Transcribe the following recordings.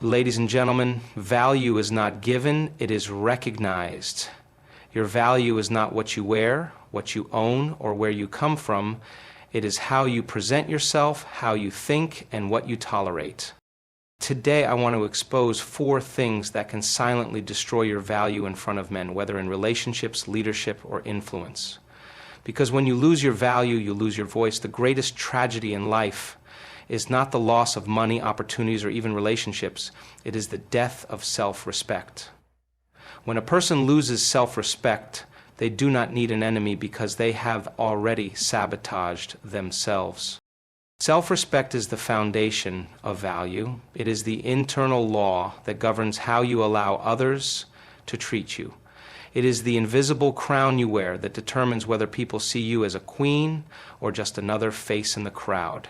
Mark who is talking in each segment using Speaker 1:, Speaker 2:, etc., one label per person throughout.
Speaker 1: Ladies and gentlemen, value is not given, it is recognized. Your value is not what you wear, what you own, or where you come from. It is how you present yourself, how you think, and what you tolerate. Today, I want to expose 4 things that can silently destroy your value in front of men, whether in relationships, leadership, or influence. Because when you lose your value, you lose your voice. The greatest tragedy in life is not the loss of money, opportunities, or even relationships. It is the death of self-respect. When a person loses self-respect, they do not need an enemy because they have already sabotaged themselves. Self-respect is the foundation of value. It is the internal law that governs how you allow others to treat you. It is the invisible crown you wear that determines whether people see you as a queen or just another face in the crowd.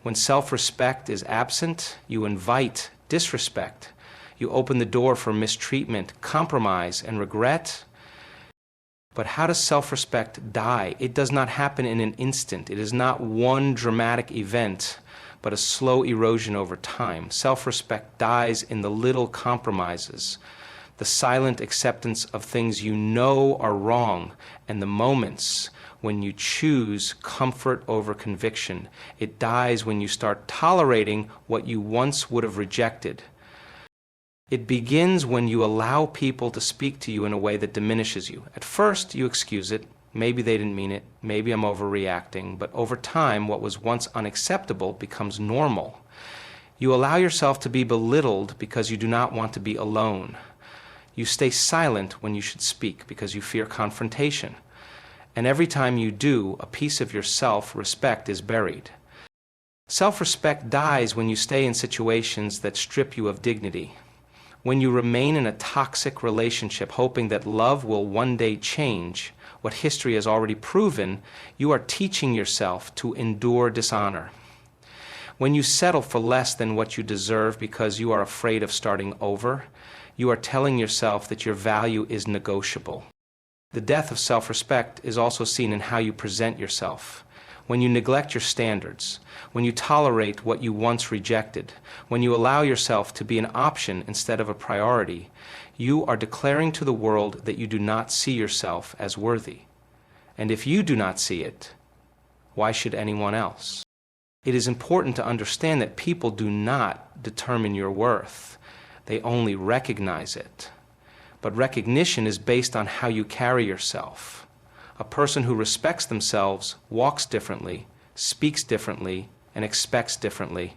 Speaker 1: When self-respect is absent, you invite disrespect. You open the door for mistreatment, compromise, and regret. But how does self-respect die? It does not happen in an instant. It is not one dramatic event, but a slow erosion over time. Self-respect dies in the little compromises, the silent acceptance of things you know are wrong, and the moments when you choose comfort over conviction. It dies when you start tolerating what you once would have rejected. It begins when you allow people to speak to you in a way that diminishes you. At first, you excuse it. Maybe they didn't mean it. Maybe I'm overreacting. But over time, what was once unacceptable becomes normal. You allow yourself to be belittled because you do not want to be alone. You stay silent when you should speak because you fear confrontation. And every time you do, a piece of your self-respect is buried. Self-respect dies when you stay in situations that strip you of dignity. When you remain in a toxic relationship hoping that love will one day change what history has already proven, you are teaching yourself to endure dishonor. When you settle for less than what you deserve because you are afraid of starting over, you are telling yourself that your value is negotiable. The death of self-respect is also seen in how you present yourself. When you neglect your standards, when you tolerate what you once rejected, when you allow yourself to be an option instead of a priority, you are declaring to the world that you do not see yourself as worthy. And if you do not see it, why should anyone else? It is important to understand that people do not determine your worth. They only recognize it. But recognition is based on how you carry yourself. A person who respects themselves walks differently, speaks differently, and expects differently.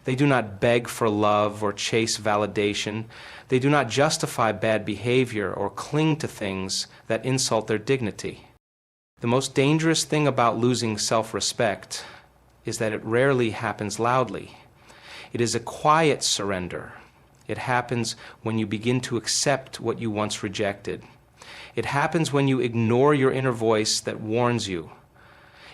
Speaker 1: They do not beg for love or chase validation. They do not justify bad behavior or cling to things that insult their dignity. The most dangerous thing about losing self-respect is that it rarely happens loudly. It is a quiet surrender. It happens when you begin to accept what you once rejected. It happens when you ignore your inner voice that warns you.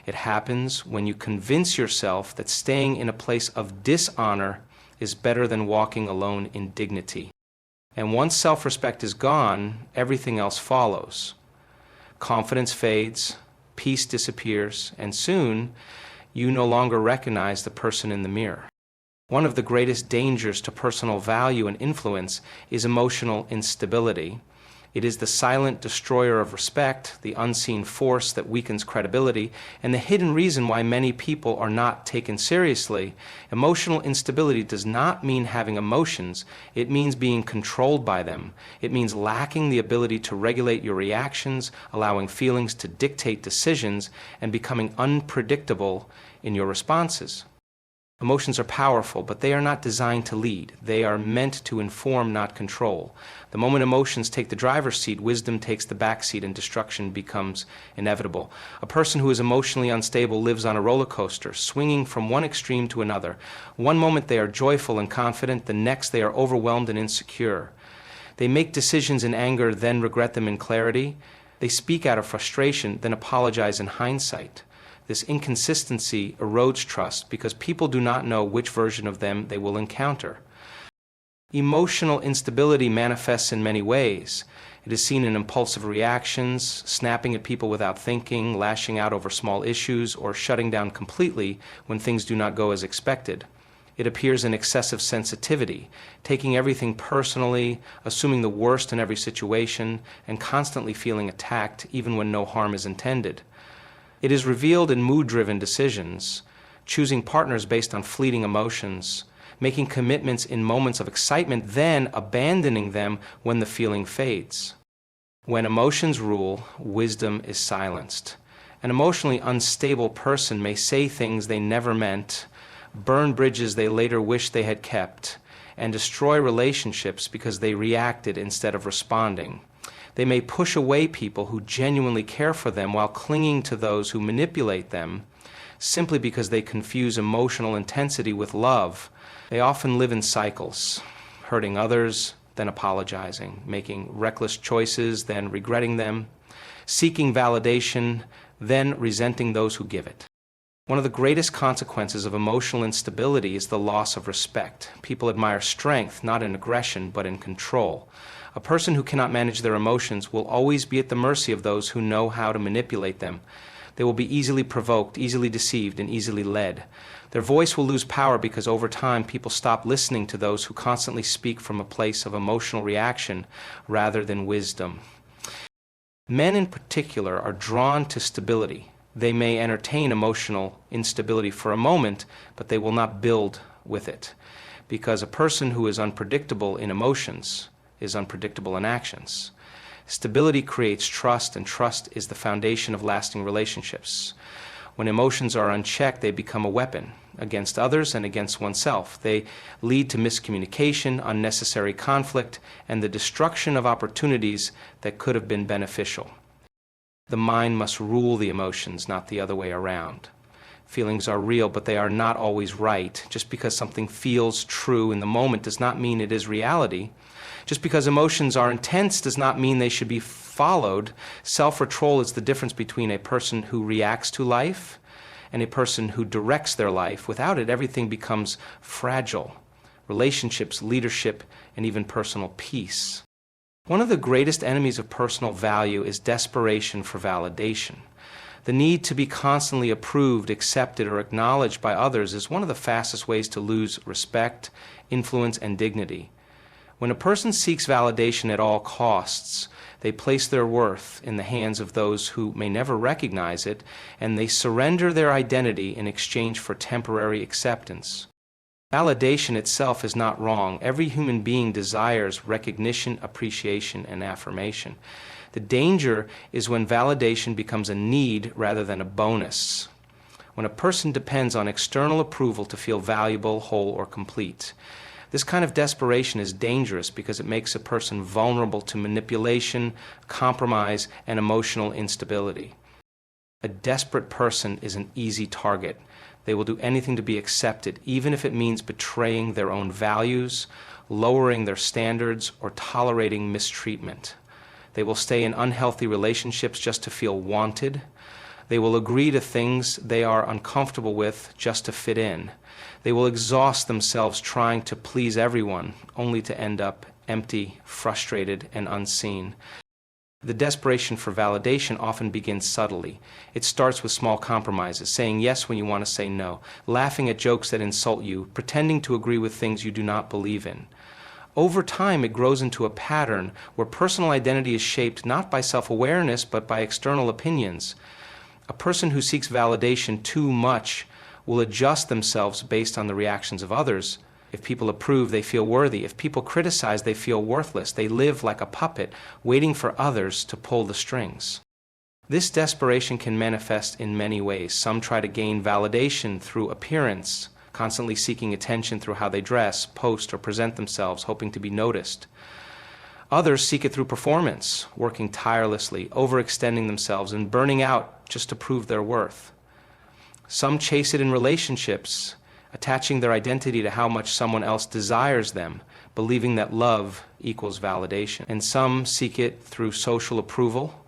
Speaker 1: It happens when you convince yourself that staying in a place of dishonor is better than walking alone in dignity. And once self-respect is gone, everything else follows. Confidence fades, peace disappears, and soon you no longer recognize the person in the mirror. One of the greatest dangers to personal value and influence is emotional instability. It is the silent destroyer of respect, the unseen force that weakens credibility, and the hidden reason why many people are not taken seriously. Emotional instability does not mean having emotions. It means being controlled by them. It means lacking the ability to regulate your reactions, allowing feelings to dictate decisions, and becoming unpredictable in your responses. Emotions are powerful, but they are not designed to lead. They are meant to inform, not control. The moment emotions take the driver's seat, wisdom takes the back seat and destruction becomes inevitable. A person who is emotionally unstable lives on a roller coaster, swinging from one extreme to another. One moment they are joyful and confident, the next they are overwhelmed and insecure. They make decisions in anger, then regret them in clarity. They speak out of frustration, then apologize in hindsight. This inconsistency erodes trust because people do not know which version of them they will encounter. Emotional instability manifests in many ways. It is seen in impulsive reactions, snapping at people without thinking, lashing out over small issues, or shutting down completely when things do not go as expected. It appears in excessive sensitivity, taking everything personally, assuming the worst in every situation, and constantly feeling attacked even when no harm is intended. It is revealed in mood-driven decisions, choosing partners based on fleeting emotions, making commitments in moments of excitement, then abandoning them when the feeling fades. When emotions rule, wisdom is silenced. An emotionally unstable person may say things they never meant, burn bridges they later wish they had kept, and destroy relationships because they reacted instead of responding. They may push away people who genuinely care for them while clinging to those who manipulate them, simply because they confuse emotional intensity with love. They often live in cycles, hurting others, then apologizing, making reckless choices, then regretting them, seeking validation, then resenting those who give it. One of the greatest consequences of emotional instability is the loss of respect. People admire strength, not in aggression, but in control. A person who cannot manage their emotions will always be at the mercy of those who know how to manipulate them. They will be easily provoked, easily deceived, and easily led. Their voice will lose power because over time people stop listening to those who constantly speak from a place of emotional reaction rather than wisdom. Men in particular are drawn to stability. They may entertain emotional instability for a moment, but they will not build with it, because a person who is unpredictable in emotions is unpredictable in actions. Stability creates trust, and trust is the foundation of lasting relationships. When emotions are unchecked, they become a weapon against others and against oneself. They lead to miscommunication, unnecessary conflict, and the destruction of opportunities that could have been beneficial. The mind must rule the emotions, not the other way around. Feelings are real, but they are not always right. Just because something feels true in the moment does not mean it is reality. Just because emotions are intense does not mean they should be followed. Self-control is the difference between a person who reacts to life and a person who directs their life. Without it, everything becomes fragile. Relationships, leadership, and even personal peace. One of the greatest enemies of personal value is desperation for validation. The need to be constantly approved, accepted, or acknowledged by others is one of the fastest ways to lose respect, influence, and dignity. When a person seeks validation at all costs, they place their worth in the hands of those who may never recognize it, and they surrender their identity in exchange for temporary acceptance. Validation itself is not wrong. Every human being desires recognition, appreciation, and affirmation. The danger is when validation becomes a need rather than a bonus. When a person depends on external approval to feel valuable, whole, or complete. This kind of desperation is dangerous because it makes a person vulnerable to manipulation, compromise, and emotional instability. A desperate person is an easy target. They will do anything to be accepted, even if it means betraying their own values, lowering their standards, or tolerating mistreatment. They will stay in unhealthy relationships just to feel wanted. They will agree to things they are uncomfortable with just to fit in. They will exhaust themselves trying to please everyone, only to end up empty, frustrated, and unseen. The desperation for validation often begins subtly. It starts with small compromises, saying yes when you want to say no, laughing at jokes that insult you, pretending to agree with things you do not believe in. Over time, it grows into a pattern where personal identity is shaped not by self-awareness but by external opinions. A person who seeks validation too much will adjust themselves based on the reactions of others. If people approve, they feel worthy. If people criticize, they feel worthless. They live like a puppet, waiting for others to pull the strings. This desperation can manifest in many ways. Some try to gain validation through appearance, constantly seeking attention through how they dress, post, or present themselves, hoping to be noticed. Others seek it through performance, working tirelessly, overextending themselves, and burning out just to prove their worth. Some chase it in relationships, attaching their identity to how much someone else desires them, believing that love equals validation. And some seek it through social approval,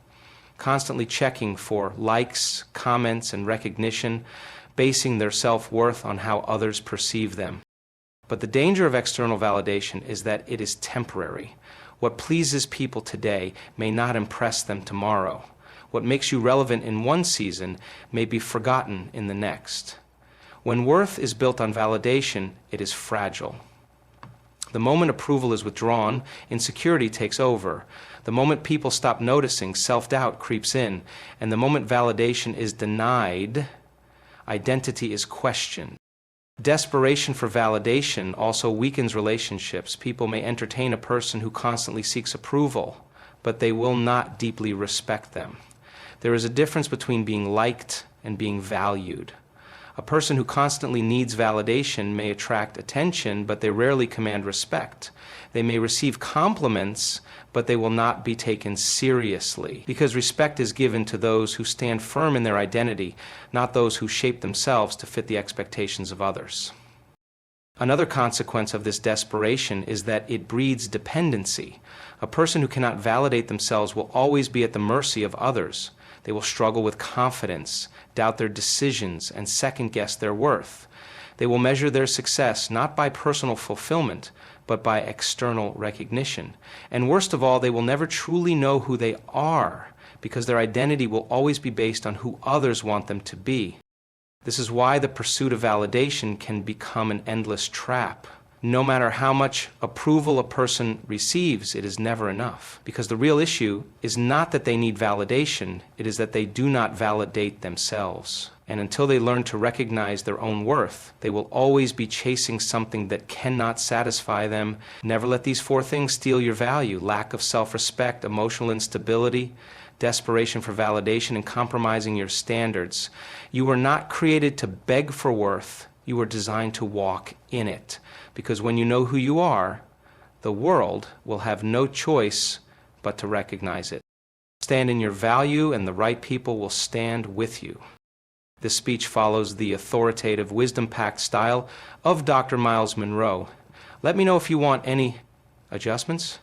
Speaker 1: constantly checking for likes, comments, and recognition, basing their self-worth on how others perceive them. But the danger of external validation is that it is temporary. What pleases people today may not impress them tomorrow. What makes you relevant in one season may be forgotten in the next. When worth is built on validation, it is fragile. The moment approval is withdrawn, insecurity takes over. The moment people stop noticing, self-doubt creeps in. And the moment validation is denied, identity is questioned. Desperation for validation also weakens relationships. People may entertain a person who constantly seeks approval, but they will not deeply respect them. There is a difference between being liked and being valued. A person who constantly needs validation may attract attention, but they rarely command respect. They may receive compliments, but they will not be taken seriously, because respect is given to those who stand firm in their identity, not those who shape themselves to fit the expectations of others. Another consequence of this desperation is that it breeds dependency. A person who cannot validate themselves will always be at the mercy of others. They will struggle with confidence, doubt their decisions, and second-guess their worth. They will measure their success not by personal fulfillment, but by external recognition. And worst of all, they will never truly know who they are, because their identity will always be based on who others want them to be. This is why the pursuit of validation can become an endless trap. No matter how much approval a person receives, it is never enough. Because the real issue is not that they need validation, it is that they do not validate themselves. And until they learn to recognize their own worth, they will always be chasing something that cannot satisfy them. Never let these 4 things steal your value: lack of self-respect, emotional instability, desperation for validation, and compromising your standards. You were not created to beg for worth. You were designed to walk in it. Because when you know who you are, the world will have no choice but to recognize it. Stand in your value, and the right people will stand with you. This speech follows the authoritative, wisdom-packed style of Dr. Miles Monroe. Let me know if you want any adjustments.